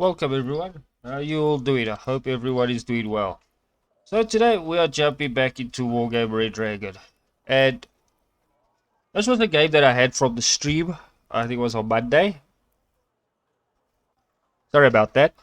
Welcome everyone. How are you all doing? I hope everyone is doing well. So today we are jumping back into Wargame Red Dragon. And this was a game that I had from the stream. I think it was on Monday. Sorry about that.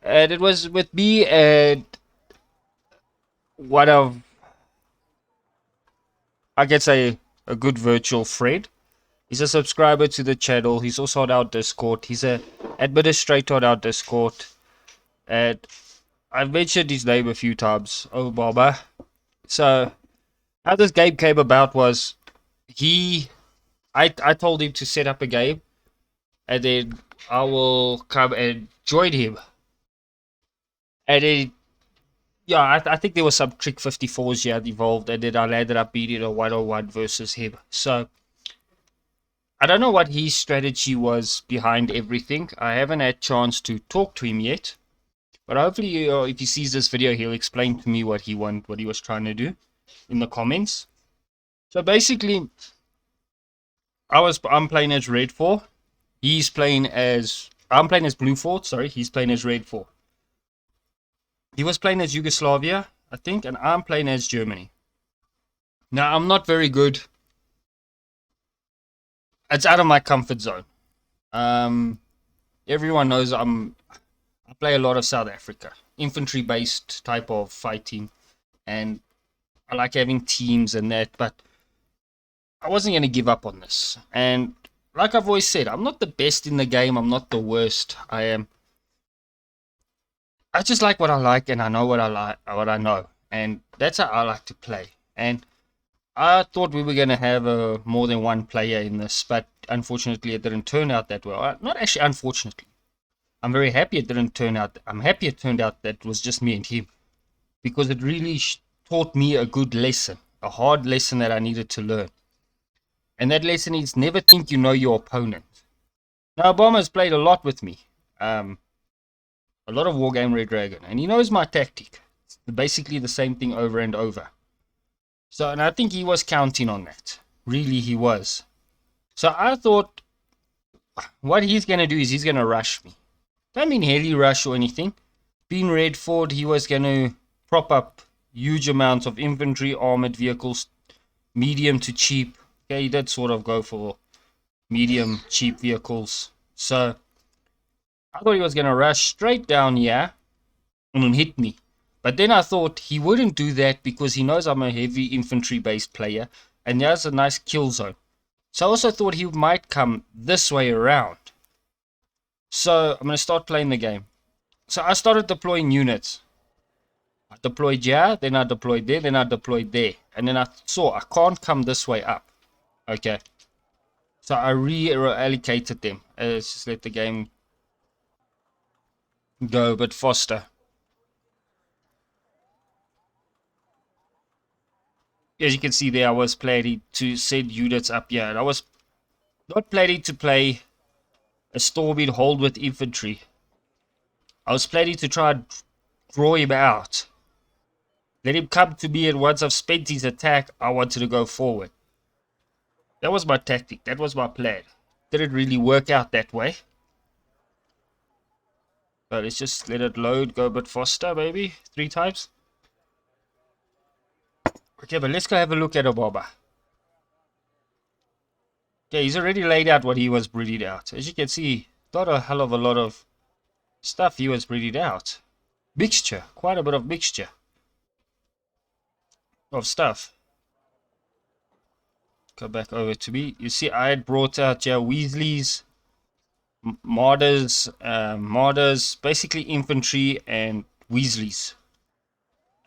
And it was with me and one of, I can say, a good virtual friend. He's a subscriber to the channel. He's also on our Discord. He's an administrator on our Discord. And I've mentioned his name a few times, Opama. So how this game came about was I told him to set up a game and then I will come and join him. And then yeah, I think there was some trick 54s yet involved, and then I landed up beating a 1-on-1 versus him. So I don't know what his strategy was behind everything. I haven't had chance to talk to him yet. But hopefully if he sees this video, he'll explain to me what he was trying to do in the comments. So basically I'm playing as Red 4. I'm playing as Blue 4, sorry, he's playing as Red 4. He was playing as Yugoslavia, I think, and I'm playing as Germany. Now, I'm not very good. It's out of my comfort zone. Everyone knows I play a lot of South Africa. Infantry-based type of fighting. And I like having teams and that, but I wasn't going to give up on this. And like I've always said, I'm not the best in the game. I'm not the worst. I just like what I like, and I know what I know. And that's how I like to play. And I thought we were going to have more than one player in this, but unfortunately it didn't turn out that well. Not actually unfortunately. I'm very happy it didn't turn out. I'm happy it turned out that it was just me and him. Because it really taught me a good lesson. A hard lesson that I needed to learn. And that lesson is never think you know your opponent. Now, Obama's played a lot with me. A lot of Wargame Red Dragon. And he knows my tactic. It's basically the same thing over and over. So, and I think he was counting on that. Really, he was. So I thought, what he's going to do is he's going to rush me. Don't mean heavy rush or anything. Being Red Ford, he was going to prop up huge amounts of infantry, armored vehicles, medium to cheap. Okay, he did sort of go for medium, cheap vehicles. So I thought he was going to rush straight down here and hit me. But then I thought he wouldn't do that because he knows I'm a heavy infantry-based player. And there's a nice kill zone. So I also thought he might come this way around. So I'm going to start playing the game. So I started deploying units. I deployed here, then I deployed there, then I deployed there. And then I saw I can't come this way up. Okay. So I reallocated them. Let's just let the game go a bit faster. As you can see there, I was planning to send units up here. And I was not planning to play a storming hold with infantry. I was planning to try and draw him out. Let him come to me, and once I've spent his attack, I wanted to go forward. That was my tactic. That was my plan. Didn't really work out that way. But let's just let it load, go a bit faster, maybe 3 times. Okay, but let's go have a look at Obama. Okay, he's already laid out what he was breeding out. As you can see, not a hell of a lot of stuff he was breeding out. Mixture, quite a bit of mixture of stuff. Go back over to me. You see, I had brought out Weasley's, Martyrs, basically infantry and Weasleys.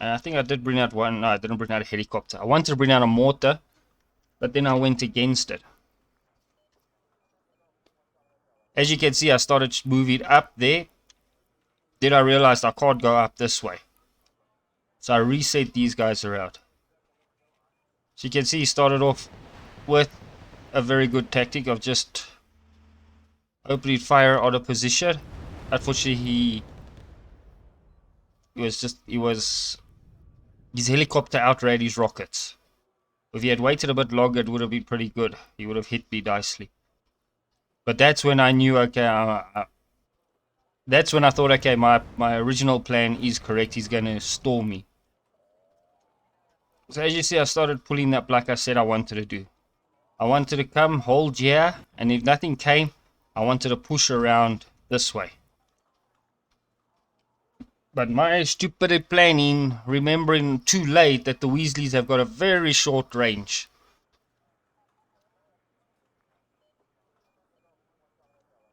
And I think I did bring out one. No, I didn't bring out a helicopter. I wanted to bring out a mortar, but then I went against it. As you can see, I started moving up there. Then I realized I can't go up this way. So I reset these guys around. So you can see he started off with a very good tactic of just opening fire on a position. Unfortunately, his helicopter outran his rockets. If he had waited a bit longer, it would have been pretty good. He would have hit me nicely. But that's when I knew, okay, That's when I thought, okay, my original plan is correct. He's going to storm me. So as you see, I started pulling up like I said I wanted to do. I wanted to come, hold here, and if nothing came, I wanted to push around this way. But my stupid planning, remembering too late that the Weasleys have got a very short range.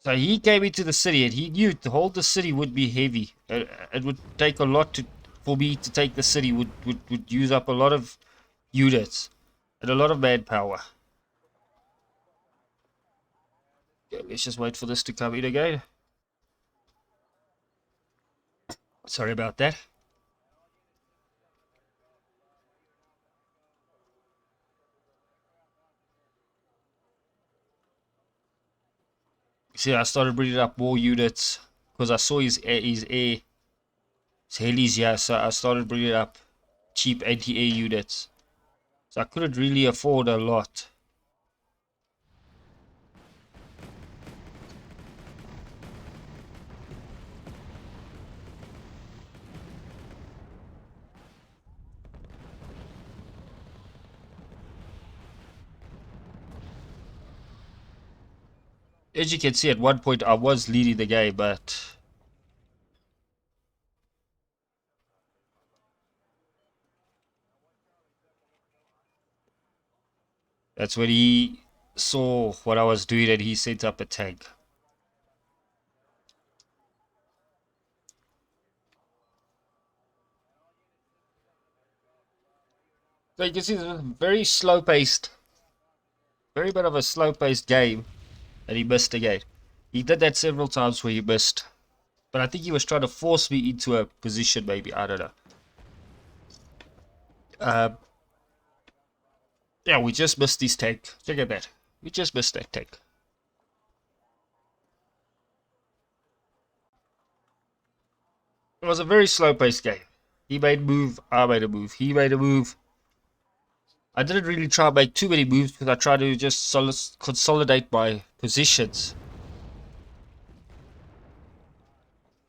So he came into the city and he knew to hold the city would be heavy. It would take a lot for me to take the city, would use up a lot of units and a lot of manpower. Okay, let's just wait for this to come in again. Sorry about that. See, I started bringing up more units because I saw his helis here, so I started bringing up cheap anti-air units. So I couldn't really afford a lot. As you can see, at one point I was leading the game, but that's when he saw what I was doing and he set up a tank. So you can see this is very slow-paced, very bit of a slow-paced game, and he missed again. He did that several times where he missed, but I think he was trying to force me into a position. Maybe I don't know. Yeah, we just missed this tank. Check at that. We just missed that tank. It was a very slow-paced game. He made a move, I made a move, he made a move. I didn't really try to make too many moves because I tried to just consolidate my positions.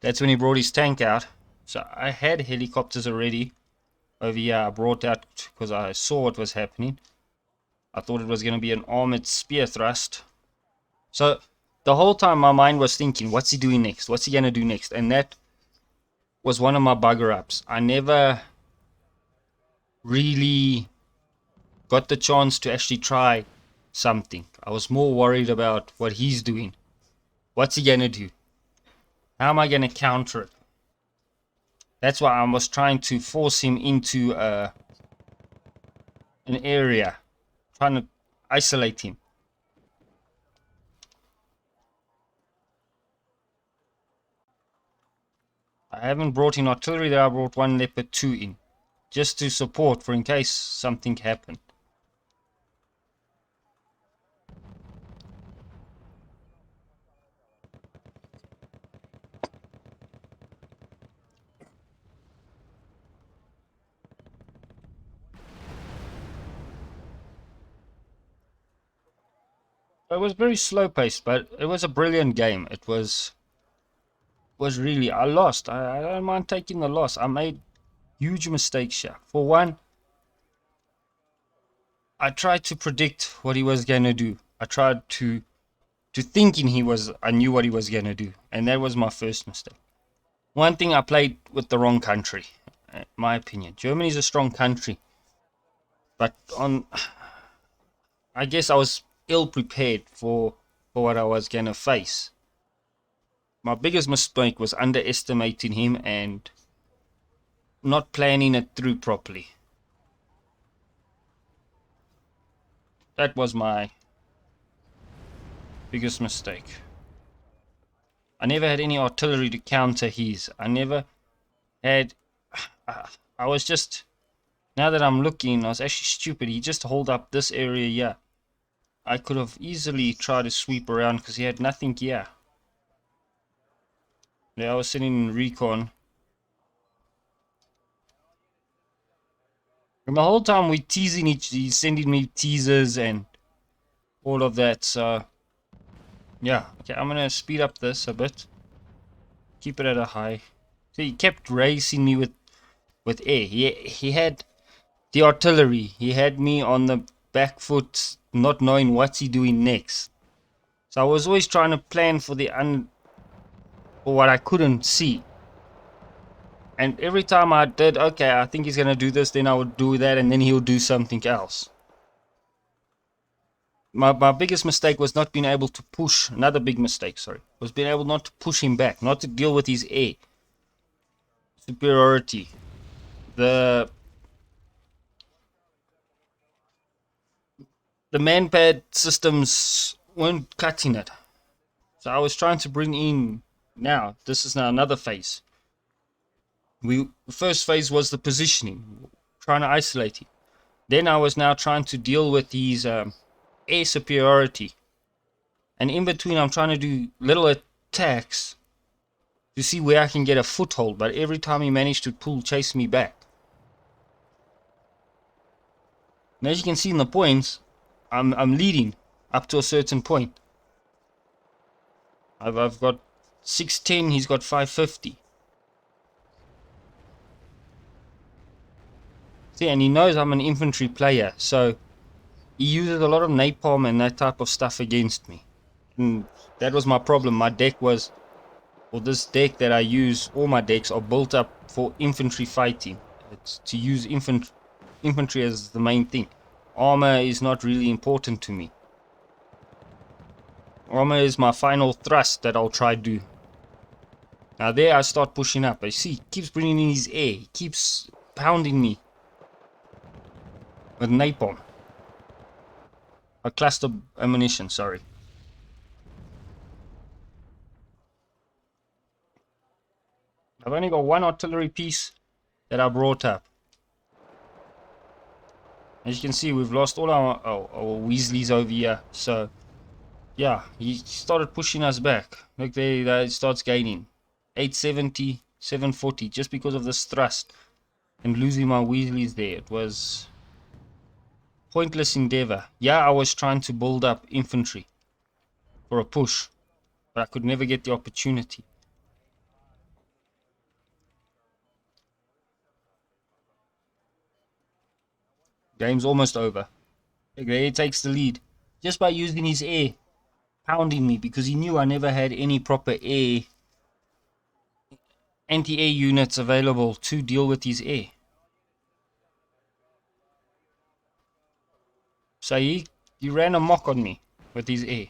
That's when he brought his tank out. So I had helicopters already over here. I brought out because I saw what was happening. I thought it was going to be an armored spear thrust. So the whole time my mind was thinking, what's he doing next? What's he going to do next? And that was one of my bugger ups. I never really got the chance to actually try something. I was more worried about what he's doing. What's he going to do? How am I going to counter it? That's why I was trying to force him into an area. Trying to isolate him. I haven't brought in artillery there. I brought one Leopard 2 in. Just to support for in case something happened. It was very slow paced, but it was a brilliant game. It was really, I lost. I don't mind taking the loss. I made huge mistakes here. For one, I tried to predict what he was going to do. I tried to thinking I knew what he was going to do. And that was my first mistake. One thing, I played with the wrong country, in my opinion. Germany's a strong country. But I guess I was ill prepared for what I was going to face. My biggest mistake was underestimating him and not planning it through properly. That was my biggest mistake. I never had any artillery to counter his. I never had... I was just... Now that I'm looking, I was actually stupid. He just hold up this area here. I could have easily tried to sweep around because he had nothing here. Yeah, I was sitting in recon. And the whole time we teasing he's sending me teasers and all of that, so... Yeah, okay, I'm gonna speed up this a bit. Keep it at a high. So he kept racing me with air. He had the artillery. He had me on the back foot, not knowing what's he doing next. So I was always trying to plan for for what I couldn't see. And every time I did, okay, I think he's gonna do this, then I would do that, and then he'll do something else. My biggest mistake was not being able to push. Another big mistake, sorry, was being able not to push him back, not to deal with his air superiority. The manpad systems weren't cutting it. So I was trying to bring in, now this is now another phase. The first phase was the positioning, trying to isolate him. Then I was now trying to deal with his air superiority. And in between I'm trying to do little attacks to see where I can get a foothold, but every time he managed to chase me back. And as you can see in the points, I'm leading up to a certain point. I've got 610, he's got 550. See, and he knows I'm an infantry player, so he uses a lot of napalm and that type of stuff against me. And that was my problem. My deck was, or this deck that I use, all my decks are built up for infantry fighting. It's to use infantry as the main thing. Armor is not really important to me. Armor is my final thrust that I'll try to do. Now there I start pushing up. I see, he keeps bringing in his air. He keeps pounding me with napalm. A cluster ammunition, sorry. I've only got one artillery piece that I brought up. As you can see, we've lost all our Weasleys over here. So, yeah, he started pushing us back. Look there, it starts gaining. 870, 740, just because of this thrust. And losing my Weasleys there. It was pointless endeavor. Yeah, I was trying to build up infantry for a push, but I could never get the opportunity. Game's almost over. There he takes the lead just by using his air, pounding me, because he knew I never had any proper anti-air units available to deal with his air. So he ran amok on me with his air.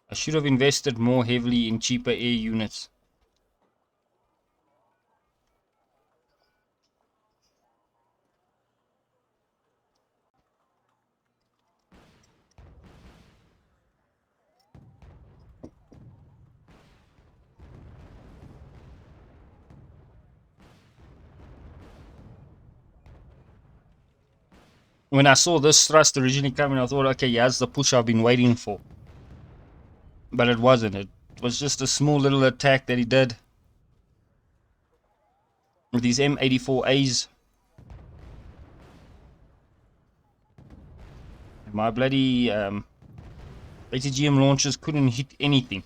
I should have invested more heavily in cheaper air units. When I saw this thrust originally coming, I thought, okay, yeah, that's the push I've been waiting for. But it wasn't. It was just a small little attack that he did with these M84As. My bloody ATGM launchers couldn't hit anything.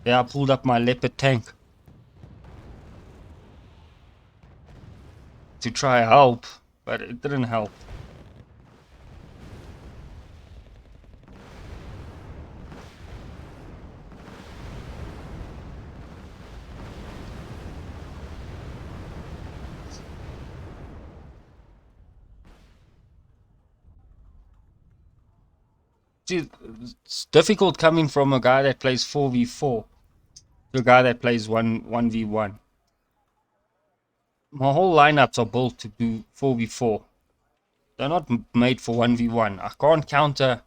There I pulled up my Leopard tank to try help, but it didn't help. See, it's difficult coming from a guy that plays 4v4 to a guy that plays 1v1. My whole lineups are built to do 4v4. They're not made for 1v1. I can't counter,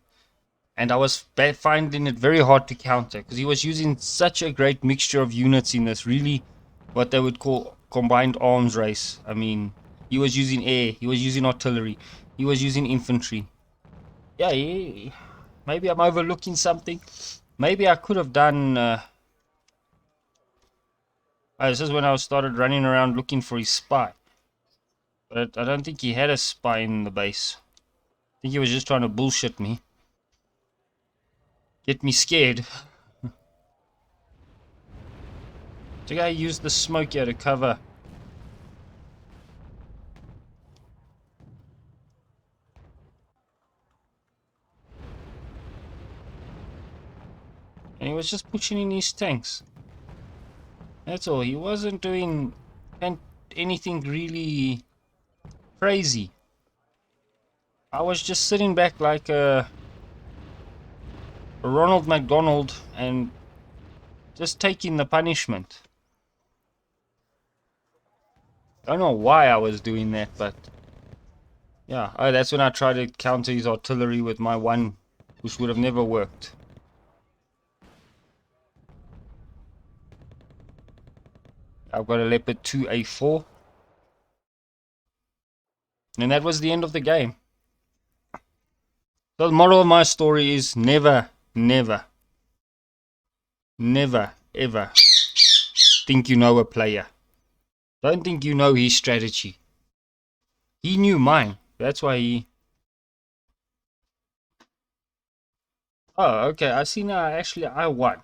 and I was finding it very hard to counter because he was using such a great mixture of units in this, really what they would call combined arms race. I mean, he was using air, he was using artillery, he was using infantry. Yeah, maybe I'm overlooking something. Maybe I could have done this is when I started running around looking for his spy, but I don't think he had a spy in the base. think he was just trying to bullshit me. Get me scared. The guy used the smoke here to cover. And he was just pushing in his tanks. That's all. He wasn't doing anything really crazy. I was just sitting back like a Ronald McDonald and just taking the punishment. I don't know why I was doing that, but yeah. Oh, that's when I tried to counter his artillery with my one, which would have never worked. I've got a Leopard 2A4. And that was the end of the game. So the moral of my story is never, never, never, ever think you know a player. Don't think you know his strategy. He knew mine. That's why he... Oh, okay. I see now. Actually, I won.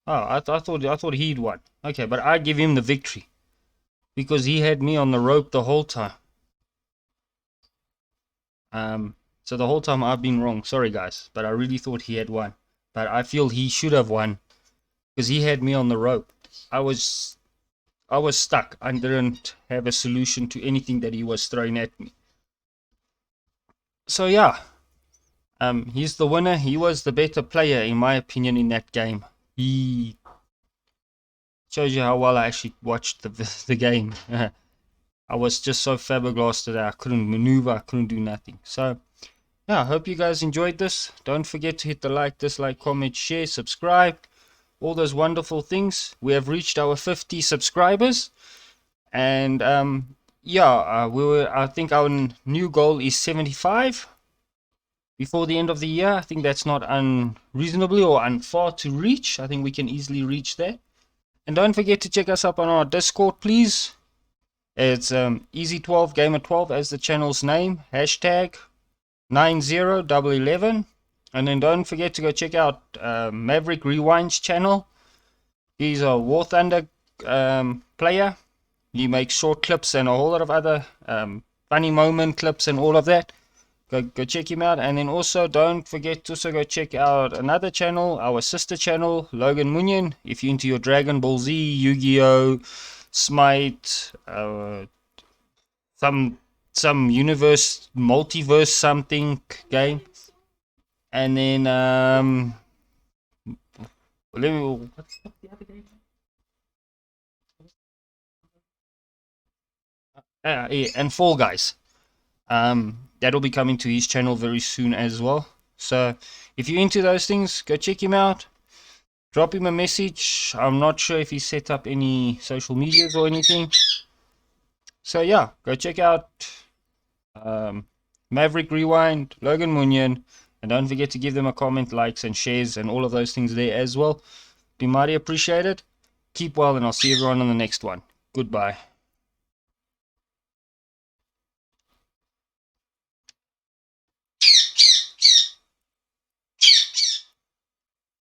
Oh, I thought he'd won. Okay, but I give him the victory because he had me on the rope the whole time. So the whole time I've been wrong. Sorry, guys, but I really thought he had won. But I feel he should have won because he had me on the rope. I was stuck. I didn't have a solution to anything that he was throwing at me. So yeah, he's the winner. He was the better player, in my opinion, in that game. He shows you how well I actually watched the game. I was just so flabbergasted that I couldn't maneuver, I couldn't do nothing. So yeah, I hope you guys enjoyed this. Don't forget to hit the like, dislike, comment, share, subscribe, all those wonderful things. We have reached our 50 subscribers, and yeah, I think our new goal is 75 before the end of the year. I think that's not unreasonably or unfar to reach. I think we can easily reach that. And don't forget to check us up on our Discord, please. It's Easy12 Gamer 12 as the channel's name. Hashtag 90111. And then don't forget to go check out Maverick Rewind's channel. He's a War Thunder player. He makes short clips and a whole lot of other funny moment clips and all of that. Go check him out. And then also don't forget to also go check out another channel, our sister channel, Logan Munyon. If you're into your Dragon Ball Z, Yu-Gi-Oh, Smite, some universe, multiverse something game. And then what's the other game? Yeah, and Fall Guys. That'll be coming to his channel very soon as well. So if you're into those things, go check him out. Drop him a message. I'm not sure if he set up any social medias or anything. So yeah, go check out Maverick Rewind, Logan Munyon, and don't forget to give them a comment, likes and shares and all of those things there as well. Be mighty appreciated. Keep well, and I'll see everyone on the next one. Goodbye.